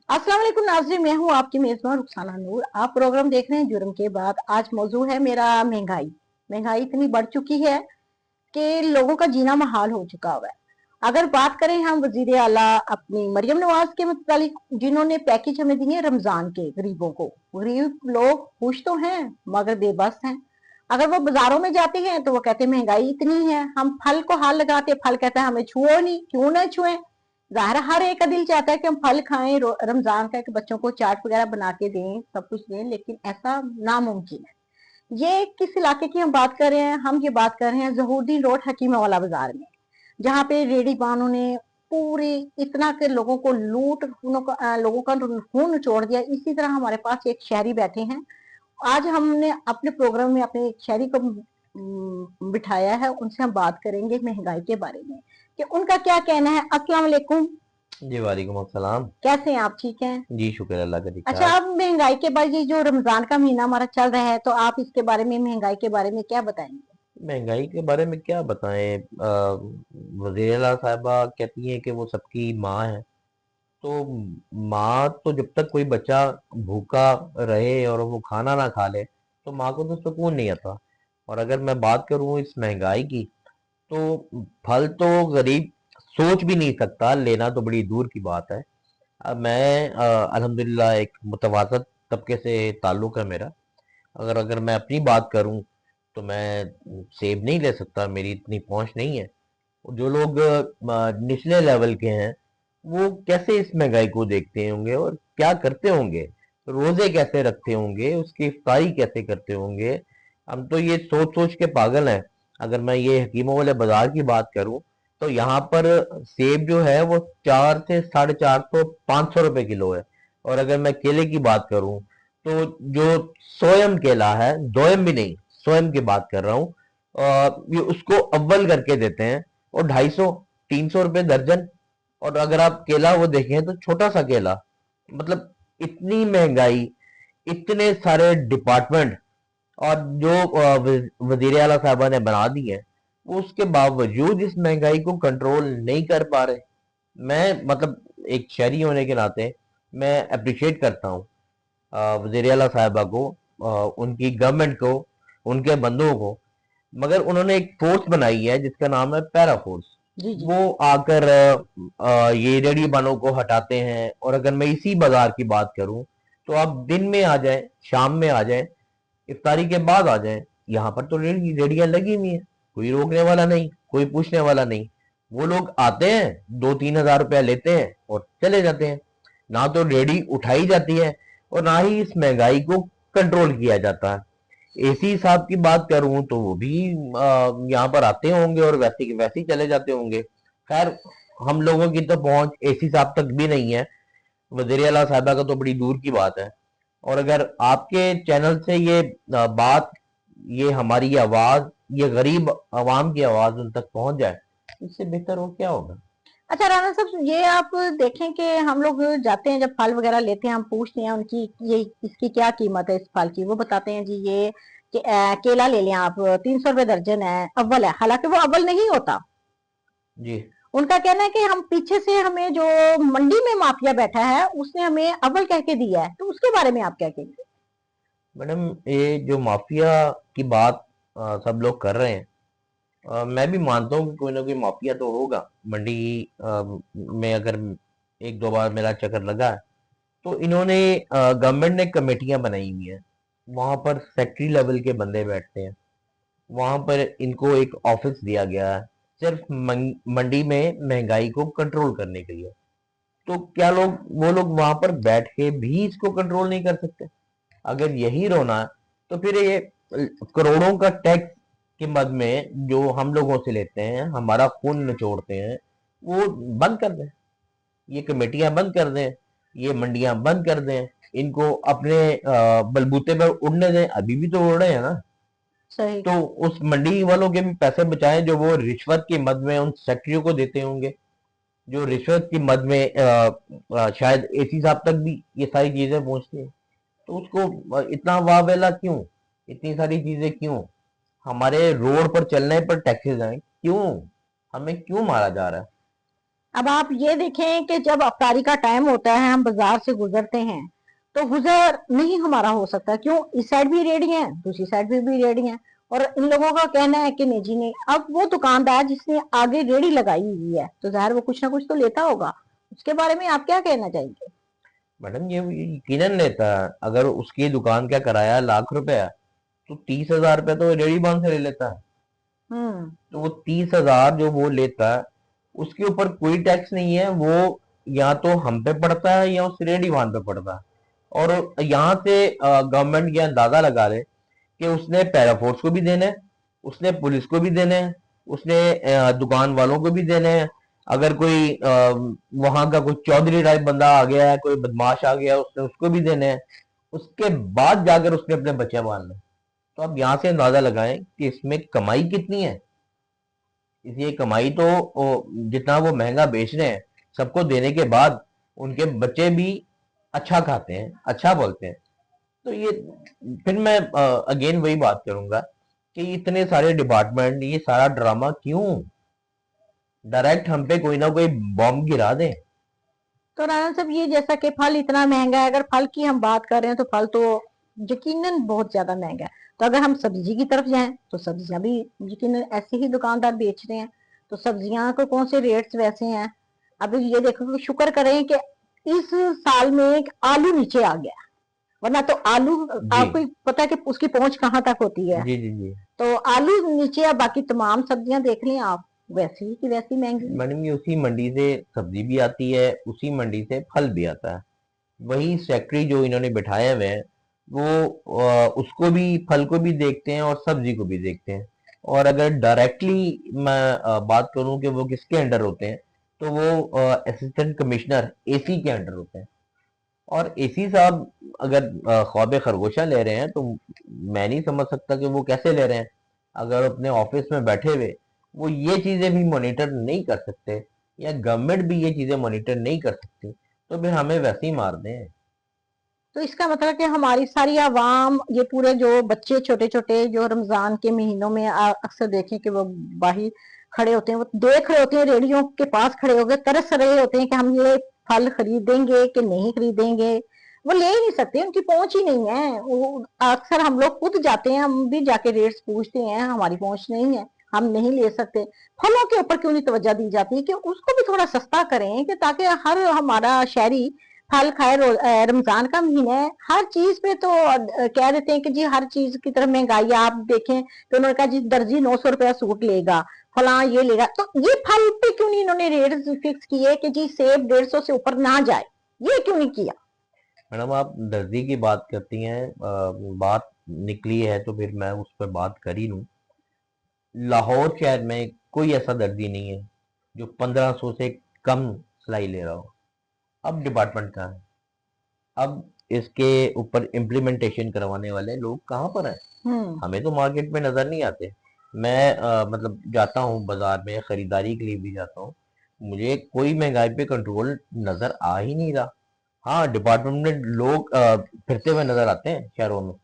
अस्सलाम वालेकुम नाज़रीन, मैं हूँ आपकी मेज़बान रुखसाना नूर। आप प्रोग्राम देख रहे हैं जुर्म के बाद। आज मौजू है मेरा महंगाई। महंगाई इतनी बढ़ चुकी है कि लोगों का जीना महाल हो चुका हुआ है। अगर बात करें हम वजीर आला अपनी मरियम नवाज के मुतालिक, जिन्होंने पैकेज हमें दिए रमजान के गरीबों को। गरीब लोग खुश तो हैं मगर बेबस हैं। अगर वो बाजारों में जाते हैं तो वो कहते हैं महंगाई इतनी है। हम फल को हाथ लगाते, फल कहता है हमें छुओ नहीं, क्यों ना छुए। ज़ाहिर है हर एक का दिल चाहता है कि हम फल खाएं, रमजान का, कि बच्चों को चाट वगैरह बना के दें, सब कुछ दें, लेकिन ऐसा नामुमकिन है। ये किस इलाके की हम बात कर रहे हैं? हम ये बात कर रहे हैं जहूरुद्दीन रोड हकीमा वाला बाजार में, जहाँ पे रेडी बानों ने पूरी इतना के लोगों को लूट, लोगों का खून निचोड़ दिया। इसी तरह हमारे पास एक शहरी बैठे हैं। आज हमने अपने प्रोग्राम में अपने एक शहरी को बिठाया है, उनसे हम बात करेंगे महंगाई के बारे में कि उनका क्या कहना है। अस्सलाम वालेकुम। जी वालेकुम अस्सलाम। कैसे हैं आप? ठीक हैं? जी शुक्र अल्लाह का, ठीक अच्छा, ठाक। अब महंगाई के बाद ये जो रमजान का महीना हमारा चल रहा है, तो आप इसके बारे में, महंगाई के बारे में क्या बताएंगे? महंगाई के बारे में क्या बताएं। वज़ीर आला साहिबा कहती हैं कि वो सबकी माँ है। तो माँ तो जब तक कोई बच्चा भूखा रहे और वो खाना ना खा ले तो माँ को तो सुकून नहीं आता। और अगर मैं बात करूँ इस महंगाई की, तो फल तो गरीब सोच भी नहीं सकता, लेना तो बड़ी दूर की बात है। अब मैं अल्हम्दुलिल्लाह एक मुतवासत तबके से ताल्लुक़ है मेरा। अगर अगर मैं अपनी बात करूं तो मैं सेब नहीं ले सकता, मेरी इतनी पहुंच नहीं है। जो लोग निचले लेवल के हैं वो कैसे इस महंगाई को देखते होंगे और क्या करते होंगे, रोजे कैसे रखते होंगे, उसकी इफ्तारी कैसे करते होंगे। हम तो ये सोच सोच के पागल हैं। अगर मैं ये हकीमों वाले बाजार की बात करूं तो यहाँ पर सेब जो है वो 4 से 450 500 रुपए किलो है। और अगर मैं केले की बात करूं तो जो सोयम केला है, दोयम भी नहीं, सोयम की बात कर रहा हूँ, ये उसको अव्वल करके देते हैं और 250 300 रुपये दर्जन। और अगर आप केला वो देखें तो छोटा सा केला, मतलब इतनी महंगाई, इतने सारे डिपार्टमेंट, और जो वजीर आला साहबा ने बना दी है, वो उसके बावजूद इस महंगाई को कंट्रोल नहीं कर पा रहे। मैं मतलब एक शहरी होने के नाते मैं अप्रिशिएट करता हूँ वजीर आला साहिबा को, उनकी गवर्नमेंट को, उनके बंदों को। मगर उन्होंने एक फोर्स बनाई है जिसका नाम है पैरा फोर्स। जी जी। वो आकर ये रेडी बानों को हटाते हैं। और अगर मैं इसी बाजार की बात करूं तो आप दिन में आ जाएं, शाम में आ जाएं, इफ्तारी के बाद आ जाएं, यहाँ पर तो रेडियां लगी हुई हैं। कोई रोकने वाला नहीं, कोई पूछने वाला नहीं। वो लोग आते हैं, 2 3 हज़ार रुपया लेते हैं और चले जाते हैं। ना तो रेडी उठाई जाती है और ना ही इस महंगाई को कंट्रोल किया जाता है। एसी साहब की बात करूं तो वो भी यहाँ पर आते होंगे और वैसे के वैसे ही चले जाते होंगे। खैर, हम लोगों की तो पहुंच एसी साहब तक भी नहीं है, वजीर आला साहबा का तो बड़ी दूर की बात है। और अगर आपके चैनल से ये बात, ये हमारी आवाज, ये गरीब आवाम की आवाज उन तक पहुंच जाए, इससे बेहतर और क्या होगा। अच्छा राना साहब, ये आप देखें कि हम लोग जाते हैं, जब फल वगैरह लेते हैं, हम पूछते हैं उनकी, ये इसकी क्या कीमत है इस फल की। वो बताते हैं जी ये केला ले लें आप, 300 रुपए दर्जन है, अव्वल है। हालांकि वो अव्वल नहीं होता। जी उनका कहना है कि हम पीछे से, हमें जो मंडी में माफिया बैठा है उसने हमें अव्वल कह के दिया है। तो उसके बारे में आप क्या कहेंगे? मैडम, ये जो माफिया की बात सब लोग कर रहे हैं, मैं भी मानता हूँ कि कोई ना कोई माफिया तो होगा मंडी में। अगर 1 2 बार मेरा चक्कर लगा है तो इन्होंने, गवर्नमेंट ने कमेटियां बनाई हुई हैं। वहां पर सेक्रेटरी लेवल के बंदे बैठते हैं। वहां पर इनको एक ऑफिस दिया गया है सिर्फ मंडी में महंगाई को कंट्रोल करने के लिए। तो क्या लोग, वो लोग वहां पर बैठ के भी इसको कंट्रोल नहीं कर सकते? अगर यही रोना है तो फिर ये करोड़ों का टैक्स के मद में जो हम लोगों से लेते हैं, हमारा खून निचोड़ते हैं, वो बंद कर दें। ये कमेटियां बंद कर दें, ये मंडियां बंद कर दें, इनको अपने बलबूते पर उड़ने दें। अभी भी तो उड़ रहे हैं ना। सही। तो उस मंडी वालों के भी पैसे बचाएं जो वो रिश्वत की मद में उन सेक्रेटरियों को देते होंगे, जो रिश्वत की मद में शायद एसी साहब तक भी ये सारी चीजें पहुंचती हैं। तो उसको इतना वावेला क्यों, इतनी सारी चीजें क्यों? हमारे रोड पर चलने पर टैक्सेस हैं क्यों? हमें क्यों मारा जा रहा है? अब आप ये देखें कि जब अफ्तारी का टाइम होता है, हम बाजार से गुजरते हैं, तो गुजर नहीं हमारा हो सकता। क्यों? इस साइड भी रेडी है, दूसरी साइड भी रेडी है, और इन लोगों का कहना है कि नहीं जी नहीं। अब वो दुकानदार जिसने आगे रेडी लगाई हुई है, तो जाहिर वो कुछ ना कुछ तो लेता होगा। उसके बारे में आप क्या कहना चाहेंगे? मैडम ये यकीनन लेता है। अगर उसकी दुकान का किराया ₹1,00,000 है तो 30,000 रुपये तो रेडी बांध से ले लेता है। हम्म। तो वो 30,000 जो वो लेता है उसके ऊपर कोई टैक्स नहीं है। वो या तो हम पे पड़ता है या उस रेडी वाहन पे पड़ता है। और यहाँ से गवर्नमेंट ये अंदाजा लगा ले कि उसने पैरा फोर्स को भी देना है, उसने पुलिस को भी देना है, उसने दुकान वालों को भी देना है। अगर कोई वहां का कोई चौधरी टाइप बंदा आ गया है, कोई बदमाश आ गया, उसने उसको भी देने हैं। उसके बाद जाकर उसने अपने बच्चे पालने। तो आप यहाँ से अंदाजा लगाएं कि इसमें कमाई कितनी है। इसलिए कमाई तो जितना वो महंगा बेच रहे हैं सबको देने के बाद उनके बच्चे भी अच्छा खाते हैं, अच्छा बोलते हैं। तो ये फिर मैं अगेन वही बात करूंगा कि इतने सारे डिपार्टमेंट ये सारा ड्रामा क्यों? डायरेक्ट हम पे कोई ना कोई बॉम्ब गिरा दें। तो राना साहब, ये जैसा कि फल इतना महंगा है, अगर फल की हम बात कर रहे हैं तो फल तो यकीनन बहुत ज्यादा महंगा है। तो अगर हम सब्जी की तरफ जाएं तो सब्जियां भी यकीनन ऐसे ही दुकानदार बेच रहे हैं। तो सब्जियां को कौन से रेट्स वैसे हैं? अब ये देखो कि शुक्र करें कि इस साल में एक आलू नीचे आ गया, वरना तो आलू, जी आपको पता है कि उसकी पहुंच कहाँ तक होती है। जी जी जी। तो आलू नीचे है, बाकी तमाम सब्जियां देख लें आप, वैसी ही की वैसी महंगी है। मैडम ये उसी मंडी से सब्जी भी आती है, उसी मंडी से फल भी आता है। वही सेक्रेटरी जो इन्होंने बिठाए हुए हैं वो उसको भी, फल को भी देखते हैं और सब्जी को भी देखते हैं। और अगर डायरेक्टली मैं बात करूं कि वो किसके अंडर होते हैं तो वो असिस्टेंट कमिश्नर एसी के अंडर होते हैं। और एसी साहब अगर ख्वाब खरगोशा ले रहे हैं तो मैं नहीं समझ सकता कि वो कैसे ले रहे हैं। अगर अपने ऑफिस में बैठे हुए वो ये चीजें भी मॉनिटर नहीं कर सकते या गवर्नमेंट भी ये चीजें मॉनिटर नहीं कर सकती तो फिर हमें वैसे ही मार दें। तो इसका मतलब कि हमारी सारी आवाम, ये पूरे जो बच्चे छोटे छोटे जो रमजान के महीनों में अक्सर देखें कि वो बाहर खड़े होते हैं, वो देख रहे होते हैं, रेडियो के पास खड़े होकर तरस रहे होते हैं कि हम ये फल खरीदेंगे कि नहीं खरीदेंगे। वो ले ही नहीं सकते, उनकी पहुंच ही नहीं है। वो अक्सर हम लोग खुद जाते हैं, हम भी जाके रेट्स पूछते हैं, हमारी पहुंच नहीं है, हम नहीं ले सकते। फलों के ऊपर क्यों नहीं तवज्जो दी जाती कि उसको भी थोड़ा सस्ता करें, कि ताकि हर हमारा शहरी फल खाए। रमजान का महीना है, हर चीज पे तो कह देते हैं कि जी हर चीज की तरफ महंगाई है। आप देखें तो उन्होंने कहा जी दर्जी 900 रुपया सूट लेगा, फला ये लेगा। तो ये फल पे क्यों नहीं इन्होंने रेट फिक्स किए कि जी सेब 150 से ऊपर ना जाए? ये क्यों नहीं किया? मैडम आप दर्जी की बात करती हैं, बात निकली है तो फिर मैं उस पर बात कर ही लूं। लाहौर शहर में कोई ऐसा दर्जी नहीं है जो 1500 से कम सिलाई ले रहा हो। अब डिपार्टमेंट कहाँ है? अब इसके ऊपर इम्प्लीमेंटेशन करवाने वाले लोग कहाँ पर हैं? हम्म। हमें तो मार्केट में नजर नहीं आते। मैं मतलब जाता हूँ बाजार में खरीदारी के लिए भी जाता हूँ, मुझे कोई महंगाई पे कंट्रोल नजर आ ही नहीं रहा। हाँ डिपार्टमेंट में लोग फिरते हुए नजर आते हैं शहरों में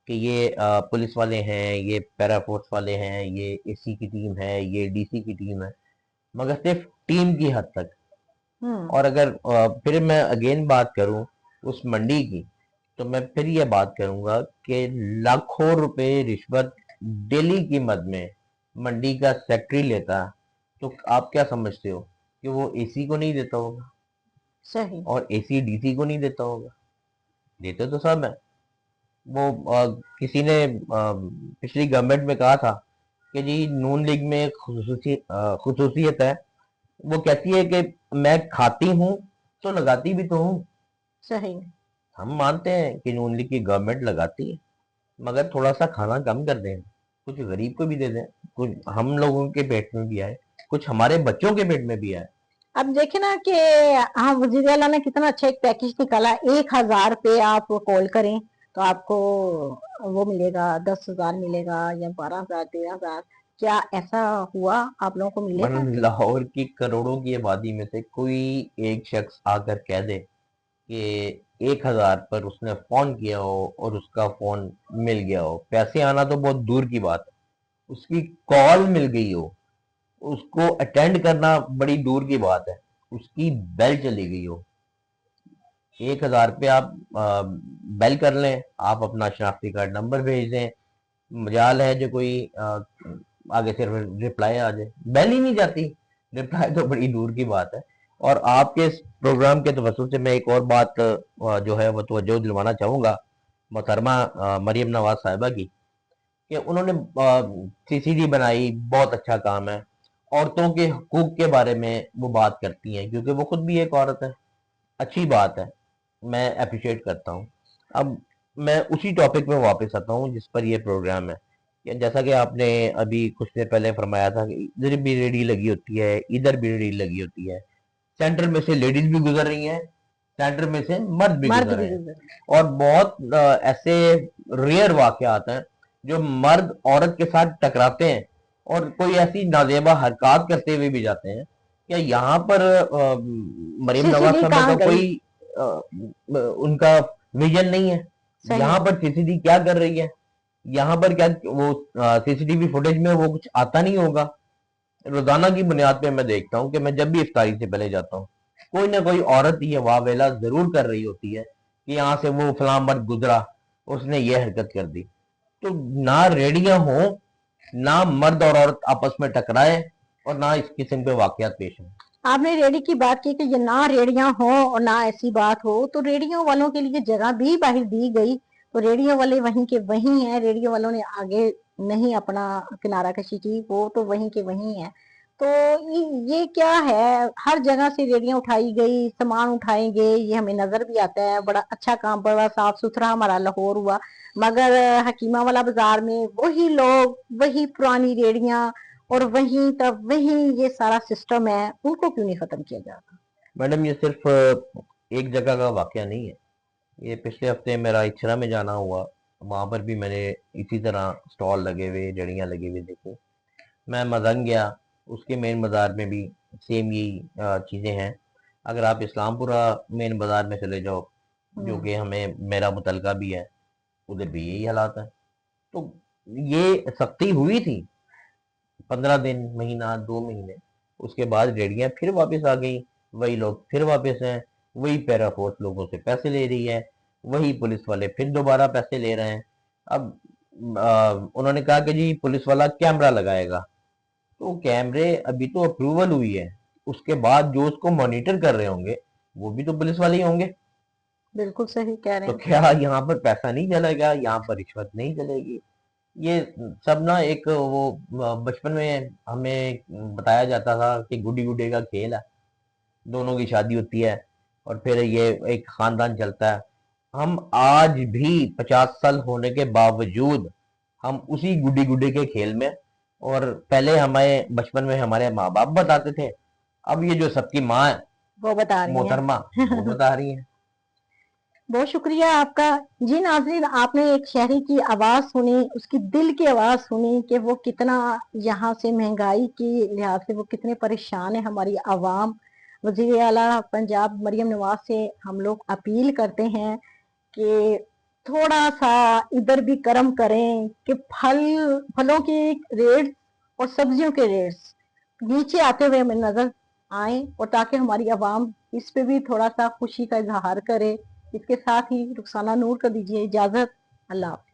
कि ये पुलिस वाले हैं, ये पैरा फोर्स वाले हैं, ये एसी की टीम है, ये डीसी की टीम है, मगर सिर्फ टीम की हद तक। हम्म। और अगर फिर मैं अगेन बात करूं उस मंडी की तो मैं फिर ये बात करूंगा कि लाखों रुपए रिश्वत डेली कीमत में मंडी का सेक्रेटरी लेता है। तो आप क्या समझते हो कि वो एसी को नहीं देता होगा सही। और एसी डीसी को नहीं देता होगा? देते तो सब है। वो किसी ने पिछली गवर्नमेंट में कहा था कि जी नून लीग में एक खुसूसियत है, वो कहती है कि मैं खाती हूँ तो लगाती भी तो हूँ। सही। हम मानते हैं कि नून लीग की गवर्नमेंट लगाती है, मगर थोड़ा सा खाना कम कर दें, कुछ गरीब को भी दे दें, कुछ हम लोगों के पेट में भी आए, कुछ हमारे बच्चों के पेट में भी आए। अब देखे ना कि हाँ, वजीर आला ने कितना अच्छा एक पैकेज निकाला। 1,000 पे आप कॉल करें तो आपको वो मिलेगा, 10,000 मिलेगा, या 12,000, 13,000। क्या ऐसा हुआ? आप लोगों को मिलेगा मन कि? लाहौर की करोड़ों की आबादी में से कोई एक शख्स आकर कह दे कि 1,000 पर उसने फोन किया हो और उसका फोन मिल गया हो। पैसे आना तो बहुत दूर की बात है, उसकी कॉल मिल गई हो, उसको अटेंड करना बड़ी दूर की बात है। उसकी बेल चली गई हो, 1,000 पे आप बेल कर लें, आप अपना शनाख्ती कार्ड नंबर भेज दें, मजाल है जो कोई आगे से रिप्लाई आ जाए, बेल ही नहीं जाती, रिप्लाई तो बड़ी दूर की बात है। और आपके इस प्रोग्राम के तवज्जुह से मैं एक और बात जो है वो तवज्जो दिलवाना चाहूँगा मोहतरमा मरियम नवाज साहिबा की, कि उन्होंने सीसीडी बनाई, बहुत अच्छा काम है। औरतों के हकूक के बारे में वो बात करती हैं, क्योंकि वो खुद भी एक औरत है, अच्छी बात है, मैं अप्रिशिएट करता हूँ। अब मैं उसी टॉपिक में वापस आता हूँ जिस पर ये प्रोग्राम है, कि जैसा कि आपने अभी कुछ देर पहले फरमाया था कि इधर भी रेडी लगी होती है, इधर भी रेडी लगी होती है, सेंटर में से लेडीज भी गुजर रही हैं, सेंटर में से मर्द भी मर्द गुजर भी रहे हैं। गुजर। और बहुत ऐसे रेयर वाकयात हैं जो मर्द औरत के साथ टकराते हैं और कोई ऐसी नाजेबा हरकत करते हुए भी जाते हैं। क्या यहाँ पर मरियम नवाज सीसीडी साहबा का कहाँ गई? कोई उनका विजन नहीं है? सही यहाँ है। पर सीसीटीवी क्या कर रही है? यहाँ पर क्या वो सीसीटीवी फुटेज में वो कुछ आता नहीं होगा? रोजाना की बुनियाद पे मैं देखता हूँ कि मैं जब भी इफ्तारी से पहले जाता हूँ, कोई ना कोई औरत ये वाह वेला जरूर कर रही होती है कि यहाँ से वो फलां मर्द गुजरा, उसने ये हरकत कर दी। तो ना रेडियां हो, ना मर्द और औरत आपस में टकराए, और ना इस किस्म के वाकयात पेश हों। आपने रेडी की बात की कि ये ना रेडियां हो और ना ऐसी बात हो, तो रेडियो वालों के लिए जगह भी बाहर दी गई, तो रेडियो वाले वहीं के वहीं हैं, रेडियो वालों ने आगे नहीं अपना किनारा कशी की, वो तो वहीं के वहीं है। तो ये क्या है, हर जगह से रेडियां उठाई गई, सामान उठाएंगे, ये हमें नजर भी आता है, बड़ा अच्छा काम, बड़ा साफ सुथरा हमारा लाहौर हुआ। मगर हकीमा वाला बाजार में वही लोग, वही पुरानी रेडियां, और वहीं तब वहीं ये सारा सिस्टम है, उनको क्यों नहीं खत्म किया जाता? मैडम, ये सिर्फ एक जगह का वाकया नहीं है। ये पिछले हफ्ते मेरा इचरा में जाना हुआ, वहां पर भी मैंने इसी तरह स्टॉल लगे हुए, जड़ियाँ लगी हुई देखी। मैं मदन गया, उसके मेन बाजार में भी सेम यही चीजें हैं। अगर आप इस्लामपुरा मेन बाजार में चले जाओ, जो कि हमें मेरा मुतलका भी है, उधर भी यही हालात है। तो ये सख्ती हुई थी 15 दिन, महीना, 2 महीने, उसके बाद रेडियां फिर वापस आ गई, वही लोग फिर वापस हैं, वही पैराफोर्स लोगों से पैसे ले रही है, वही पुलिस वाले फिर दोबारा पैसे ले रहे हैं। अब उन्होंने कहा कि जी पुलिस वाला कैमरा लगाएगा, तो कैमरे अभी तो अप्रूवल हुई है, उसके बाद जो उसको मॉनिटर कर रहे होंगे वो भी तो पुलिस वाले ही होंगे। बिल्कुल सही कह रहे तो हैं। क्या यहाँ पर पैसा नहीं चलेगा, यहाँ पर रिश्वत नहीं चलेगी? ये सब ना एक वो बचपन में हमें बताया जाता था कि गुड्डी गुड्डी का खेल है, दोनों की शादी होती है और फिर ये एक खानदान चलता है। हम आज भी 50 साल होने के बावजूद हम उसी गुड्डी गुड्डी के खेल में, और पहले हमारे बचपन में हमारे माँ बाप बताते थे, अब ये जो सबकी माँ है वो बता रही मोहतरमा, वो हैं। बता रही है। बहुत शुक्रिया आपका। जी नाज़रीन, आपने एक शहरी की आवाज सुनी, उसकी दिल की आवाज सुनी कि वो कितना यहाँ से महंगाई की लिहाज से वो कितने परेशान है हमारी आवाम। वजीर आला पंजाब मरियम नवाज से हम लोग अपील करते हैं कि थोड़ा सा इधर भी कर्म करें, कि फलों के रेट्स और सब्जियों के रेट्स नीचे आते हुए हमें नजर आए, और ताकि हमारी आवाम इस पे भी थोड़ा सा खुशी का इजहार करे। इसके साथ ही रुखसाना नूर को दीजिए इजाजत। अल्लाह हाफ़िज़।